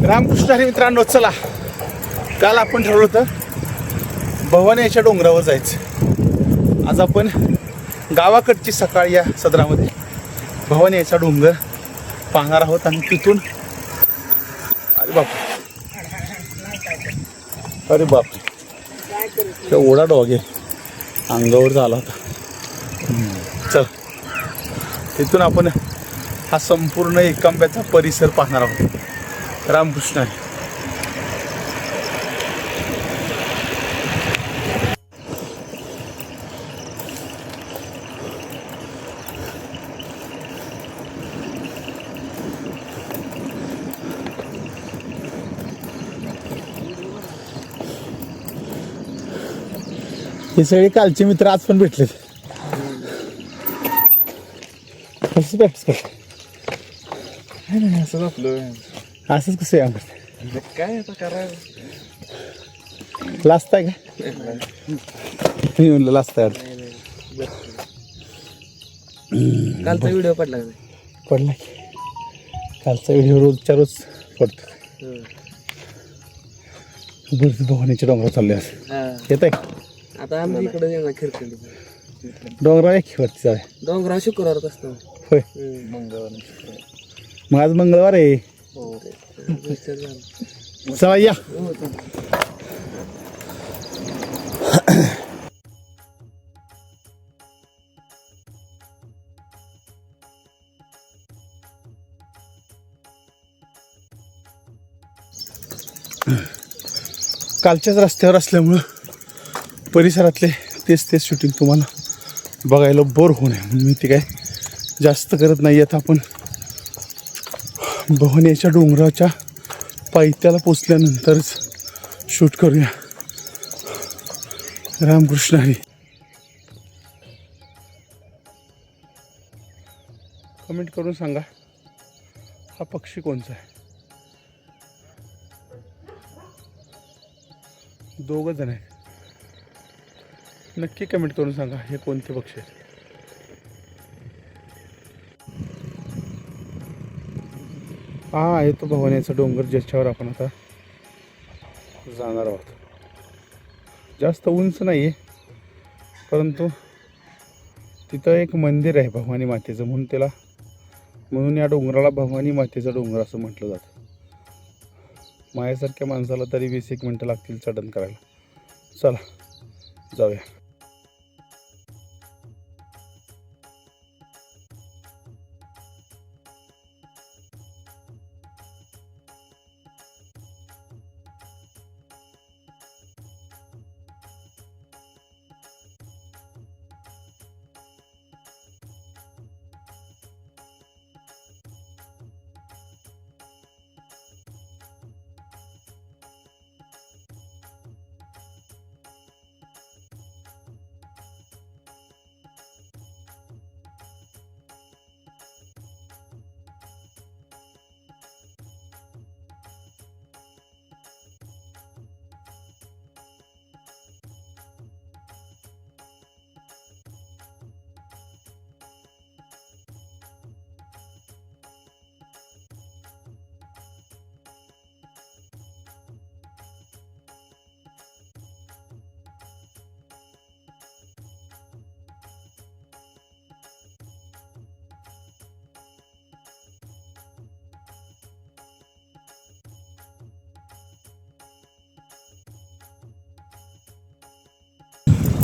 रामकृष्ण हरी मित्रांनो, चला काल आपण ठरवलं होतं भवानी याच्या डोंगरावर जायचं. आज आपण गावाकडची सकाळ या सदरामध्ये भवानी याचा डोंगर पाहणार आहोत आणि तिथून अरे बाप त्या ओढा डॉग आहे अंगावर झाला होता. चल तिथून आपण हा संपूर्ण एकांब्याचा परिसर पाहणार आहोत. रामकृष्ण हरी. हे सगळे कालचे मित्र आज पण भेटलेत. कसं प्रॅक्टिस कर नाही असंच आपलं असंच कसं आहे आम्हाला काय आता करायचं. लास्ट आहे का मी म्हणलं लास्ट आहे कालचा व्हिडिओ पडला पडला की कालचा व्हिडिओ रोजच्या रोज पडतो. भवानीच्या डोंगरावर चालले येत आहे. आता आम्ही इकडे येणार खिरकंडी डोंगरावर एक वरती जाऊया. डोंगराव शुक्रवार असतो. होय मंगळवार मग आज मंगळवार आहे. चला या. कालच्याच रस्त्यावर असल्यामुळं परिसरातले तेच शूटिंग तुम्हाला बघायला बोर होऊ नये म्हणून मी ते काय जास्त करत नाही. आता आपण भवानीच्या डोंगराच्या पायथ्याला पोचल्यानंतरच शूट करूया. रामकृष्ण हरी. कमेंट करून सांगा हा पक्षी कोणचा आहे. दोघं जण आहेत. नक्की कमेंट करून सांगा हे कोणते पक्षी आहेत. हा आहे तो भवानीचा डोंगर ज्याच्यावर आपण आता जाणार आहोत. जास्त उंच नाही आहे परंतु तिथं एक मंदिर आहे भवानी मातेचं म्हणून या डोंगराला भवानी मातेचा डोंगर असं म्हटलं जातं. माझ्यासारख्या माणसाला तरी 20-1 मिनटं लागतील चढण करायला. चला जाऊया.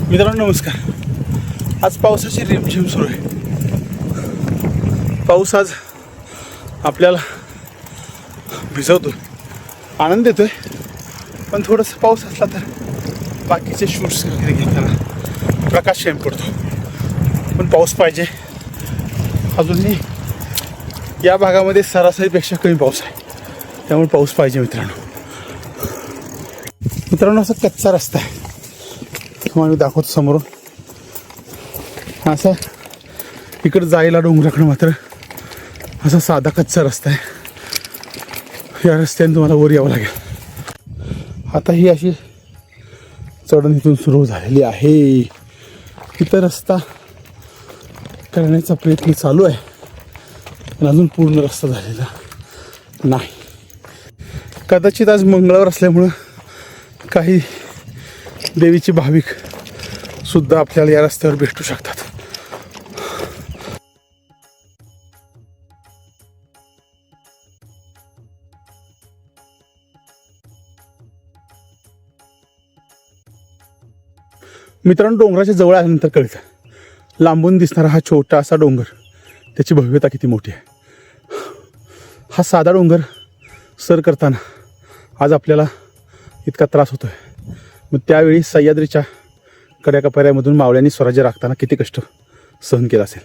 मित्रांनो नमस्कार. आज पावसाची रिमझिम सुरू आहे. पाऊस आज आपल्याला भिजवतो, आनंद देतोय. पण थोडंसं पाऊस असला तर बाकीचे शूट्स वगैरे घेताना प्रकाश कमी पडतो. पण पाऊस पाहिजे. अजूनही या भागामध्ये सरासरीपेक्षा कमी पाऊस आहे त्यामुळे पाऊस पाहिजे. मित्रांनो असा कच्चा रस्ता आहे तुम्हाला मी दाखवतो समोरून. असा इकडं जायला डोंगराकडं मात्र असा साधा कच्चा रस्ता आहे. या रस्त्याने तुम्हाला वर यावं लागेल. आता ही अशी चढण इथून सुरू झालेली आहे. इथं रस्ता करण्याचा प्रयत्न चालू आहे, पण अजून पूर्ण रस्ता झालेला नाही. कदाचित आज मंगळवार असल्यामुळं काही देवीचे भाविक सुद्धा आपल्याला या रस्त्यावर भेटू शकतात. मित्रांनो, डोंगराच्या जवळ आल्यानंतर कळतं लांबून दिसणारा हा छोटा असा डोंगर, त्याची भव्यता किती मोठी आहे. हा साधा डोंगर सर करताना आज आपल्याला इतका त्रास होतो आहे. मग त्यावेळी सह्याद्रीच्या कड्याकपाऱ्यामधून मावळ्यांनी स्वराज्य राखताना किती कष्ट सहन केला असेल.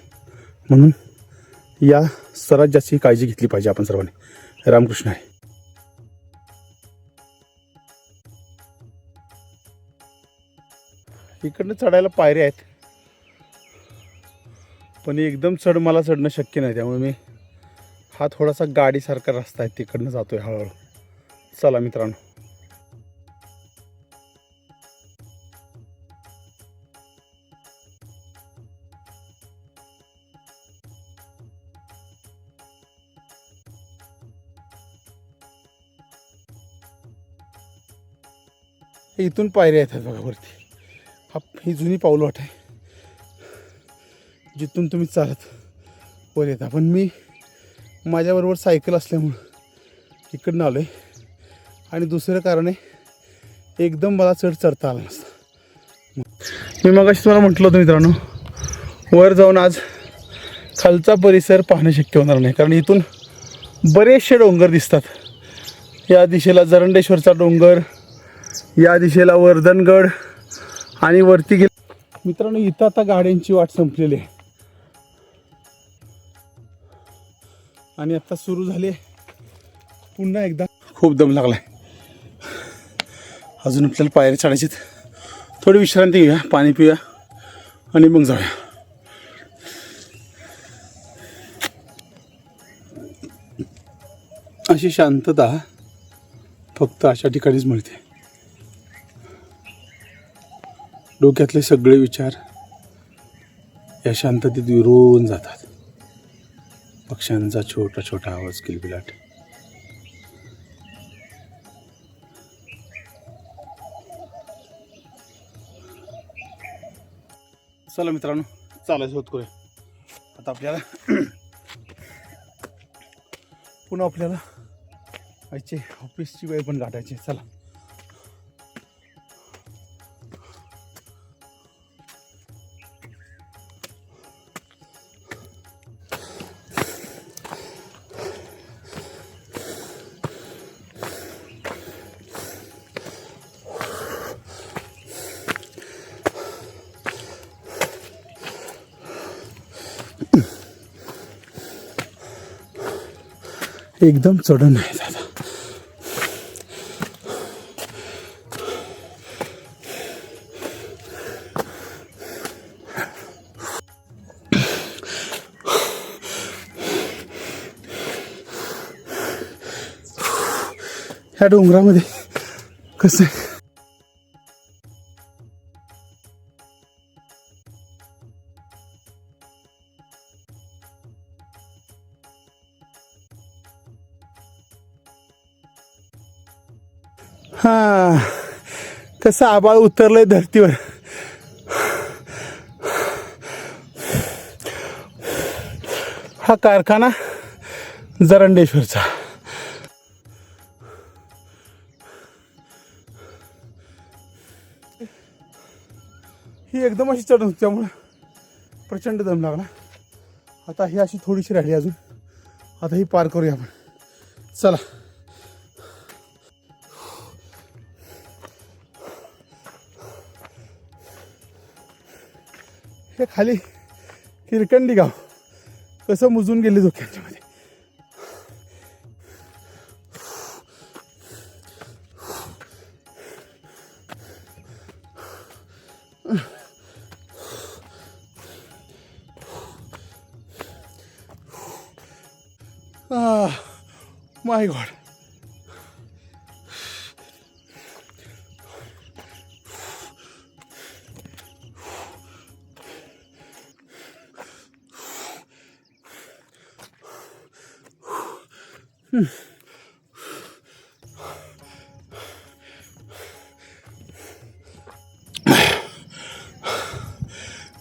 म्हणून या स्वराज्याची काळजी घेतली पाहिजे आपण सर्वांनी. रामकृष्ण आहे. इकडनं चढायला पायऱ्या आहेत, पण एकदम चढ मला चढणं शक्य नाही, त्यामुळे मी हा थोडासा गाडीसारखा रस्ता आहे तिकडनं जातोय हळूहळू. चला मित्रांनो. इथून पायऱ्या येतात बघा वरती. ही जुनी पाऊलवाट आहे जिथून तुम्ही चालत वर येता. पण मी माझ्याबरोबर सायकल असल्यामुळं इकडनं आलो आहे, आणि दुसरं कारण आहे एकदम मला चढता आलं नसतं. मी मगाशी तुम्हाला म्हटलं होतं मित्रांनो, वर जाऊन आज खालचा परिसर पाहणं शक्य होणार नाही, कारण इथून बरेचसे डोंगर दिसतात. या दिशेला जरंडेश्वरचा डोंगर, या दिशेला वर्धनगड, आणि वरती गेले. मित्रांनो, इथं आता गाड्यांची वाट संपलेली आहे आणि आता सुरू झाली पुन्हा एकदा. खूप दम लागलाय, अजून आपल्याला पायऱ्या चढायची. थोडी विश्रांती घेऊया, पाणी पिऊया आणि मग जाऊया. अशी शांतता फक्त अशा ठिकाणीच मिळते. डोक्यातले सगळे विचार या शांततेत विरून जातात. पक्ष्यांचा छोटा छोटा आवाज किलबिलाट. चला मित्रांनो, चालायचं होत करूया. आता आपल्याला पुन्हा आपल्याला आजची ऑफिसची वेळ पण गाठायची. चला. एकदम चढण आहे दादा. ह्या डोंगरामध्ये कसं आहे, हा कसं आबाळ उतरलंय धरतीवर. हा कारखाना जरंडेश्वरचा. ही एकदम अशी चढ होती, त्यामुळं प्रचंड दम लागला. आता ही अशी थोडीशी राहिली अजून, आता ही पार करूया आपण. चला. हे खाली किरकंडी गाव कसं मुजून गेले धोक्यांच्यामध्ये. माय गॉड.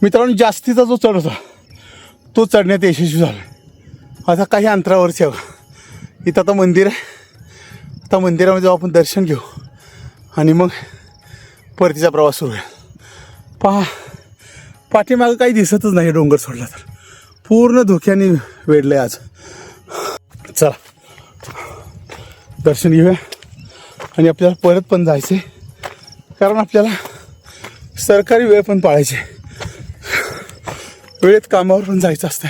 मित्रांनो, जास्तीचा जो चढ होता तो चढण्यात यशस्वी झाला. आता काही अंतरावरची आहे. इथं आता मंदिर आहे. आता मंदिरामध्ये जाऊ, आपण दर्शन घेऊ आणि मग परतीचा प्रवास सुरू आहे. पाठीमागं काही दिसतच नाही. डोंगर सोडला तर पूर्ण धुक्याने वेढलं आहे आज. चला दर्शन घेऊया आणि आपल्याला परत पण जायचं आहे, कारण आपल्याला सरकारी वेळ पण पाळायची. वेळेत कामावर पण जायचं असतं.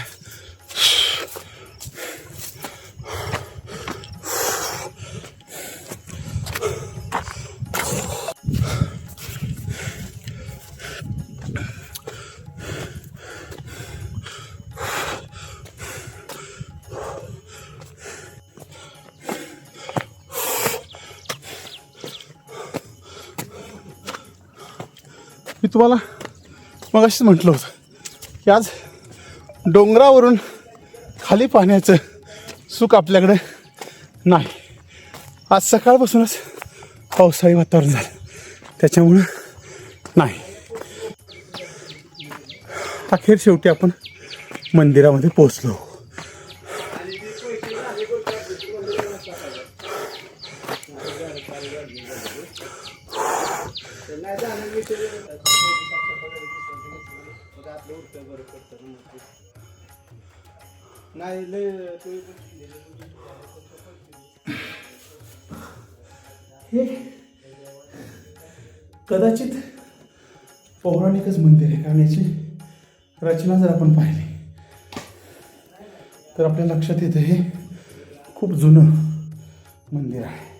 मी तुम्हाला मगाशीच म्हटलं होतं की आज डोंगरावरून खाली पाहण्याचं सुख आपल्याकडे नाही. आज सकाळपासूनच पावसाळी वातावरण झालं, त्याच्यामुळं नाही. अखेर शेवटी आपण मंदिरामध्ये पोहोचलो. हे कदाचित पौराणिकच मंदिर आहे, कारण याची रचना जर आपण पाहिली तर आपल्या लक्षात येतं हे खूप जुनं मंदिर आहे.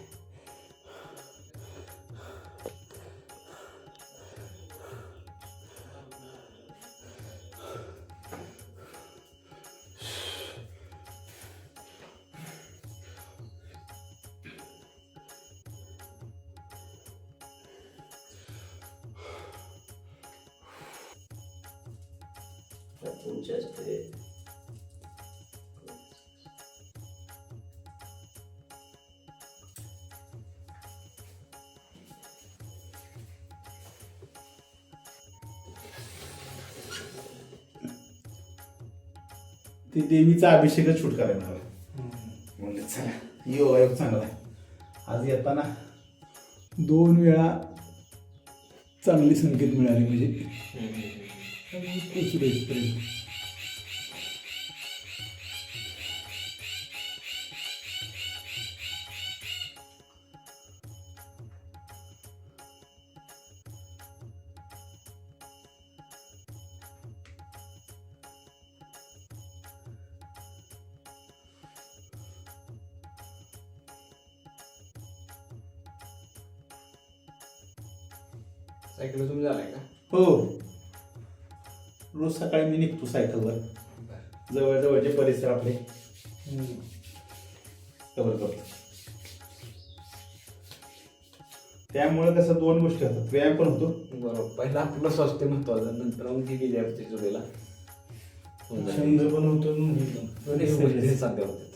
ते देवीचा अभिषेकच शूट करायला हवा. म्हणलं चला योग चांगला आहे. आज येताना 2 वेळा चांगली संकेत मिळाली, म्हणजे सायकल तुम्ही झालाय का? हो, रोज सकाळी मी निघतो सायकलवर. जवळजवळचे परिसर आपले कव्हर करतो. त्यामुळे कसं 2 गोष्टी होतात, व्यायाम पण होतो. बरोबर, पहिला आपलं स्वास्थ्य महत्वाचं, नंतर मग ती गेली असते जुळेला छंद पण होतो. दोन्ही गोष्टी चांगल्या होतात.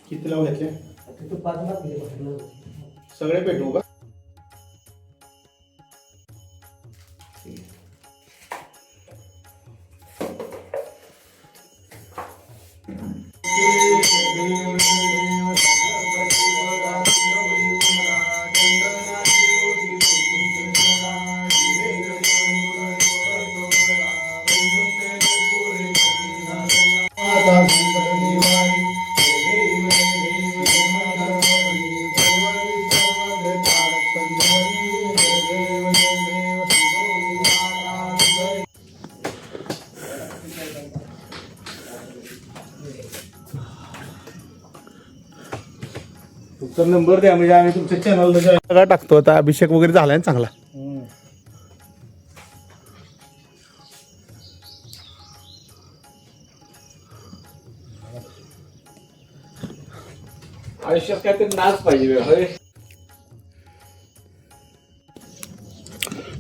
किती लाव घेतले? तिथं 5 लाख सगळे पेटवू का? तुमचा नंबर द्या म्हणजे आम्ही तुमच्या चॅनलला सगळा टाकतो. आता अभिषेक वगैरे झालाय ना चांगला. आयुष्यात काहीतरी नाच पाहिजे होय.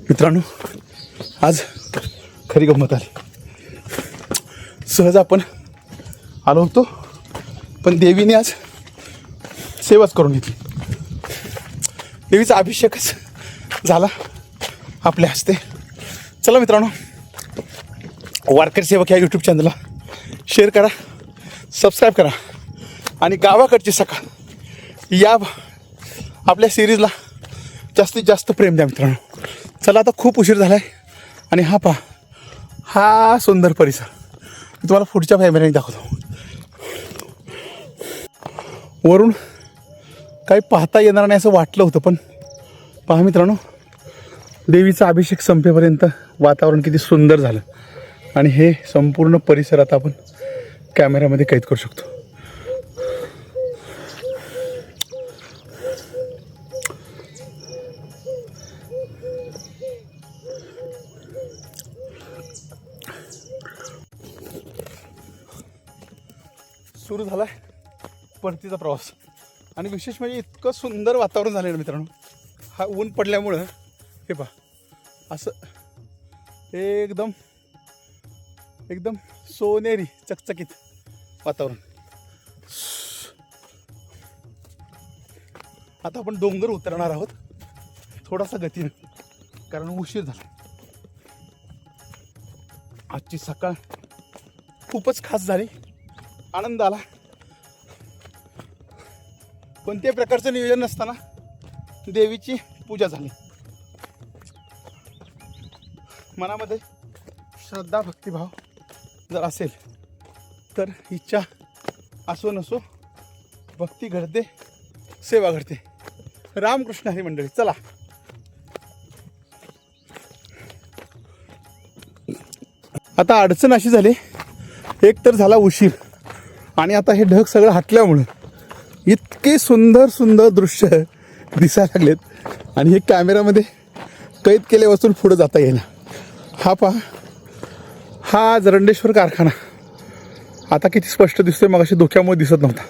मित्रांनो, आज खरी गंमत आली. सहज आपण आलो होतो, पण देवीने आज सेवाच करून घेतली. देवीचा अभिषेकच झाला आपल्या हस्ते. चला मित्रांनो, वारकरी सेवक या यूट्यूब चॅनलला शेअर करा, सबस्क्राईब करा आणि गावाकडची सकाळ या आपल्या सिरीजला जास्तीत जास्त प्रेम द्या मित्रांनो. चला, आता खूप उशीर झाला आहे आणि हा पहा, हा सुंदर परिसर मी तुम्हाला पुढच्या कॅमेऱ्याने दाखवतो. वरून काही पाहता येणार नाही असं वाटलं होतं, पण पहा मित्रांनो, देवीचा अभिषेक संपेपर्यंत वातावरण किती सुंदर झालं आणि हे संपूर्ण परिसर आता आपण कॅमेऱ्यामध्ये कैद करू शकतो. सुरू झाला परतीचा प्रवास आणि विशेष म्हणजे इतकं सुंदर वातावरण झालं आहे मित्रांनो. हा ऊन पडल्यामुळं हे पहा असं एकदम एकदम सोनेरी चकचकीत वातावरण. आता आपण डोंगर उतरणार आहोत थोडासा गतीनं, कारण उशीर झाला. आजची सकाळ खूपच खास झाली, आनंद आला. कोणत्याही प्रकारचं नियोजन नसताना देवीची पूजा झाली. मनामध्ये श्रद्धा भक्तिभाव जर असेल तर इच्छा असो नसो भक्ती घडते, सेवा घडते. रामकृष्ण हरी मंडळी. चला, आता अडचण अशी झाली, एक तर झाला उशीर आणि आता हे ढग सगळं हटल्यामुळं इतके सुंदर सुंदर दृश्य दिसायला लागलेत आणि हे कॅमेरामध्ये कैद केल्यापासून पुढं जाता येईल. हा पहा, हा जरंडेश्वर कारखाना आता किती स्पष्ट दिसतोय, मगाशी धुक्यामुळे दिसत नव्हता.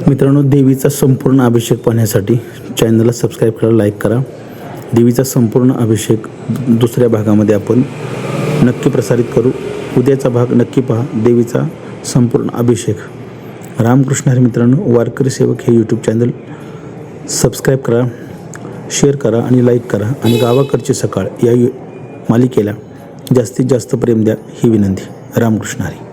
मित्रांनो, देवीचा संपूर्ण अभिषेक पाहण्यासाठी चॅनलला सबस्क्राईब करा, लाईक करा. देवीचा संपूर्ण अभिषेक दुसऱ्या भागामध्ये आपण नक्की प्रसारित करू. उद्याचा भाग नक्की पहा, देवीचा संपूर्ण अभिषेक. रामकृष्ण हरी मित्रांनो, वारकरी सेवक हे यूट्यूब चॅनल सबस्क्राईब करा, शेअर करा आणि लाईक करा आणि गावाकडची सकाळ या मालिकेला जास्तीत जास्त प्रेम द्या ही विनंती. रामकृष्ण हरी.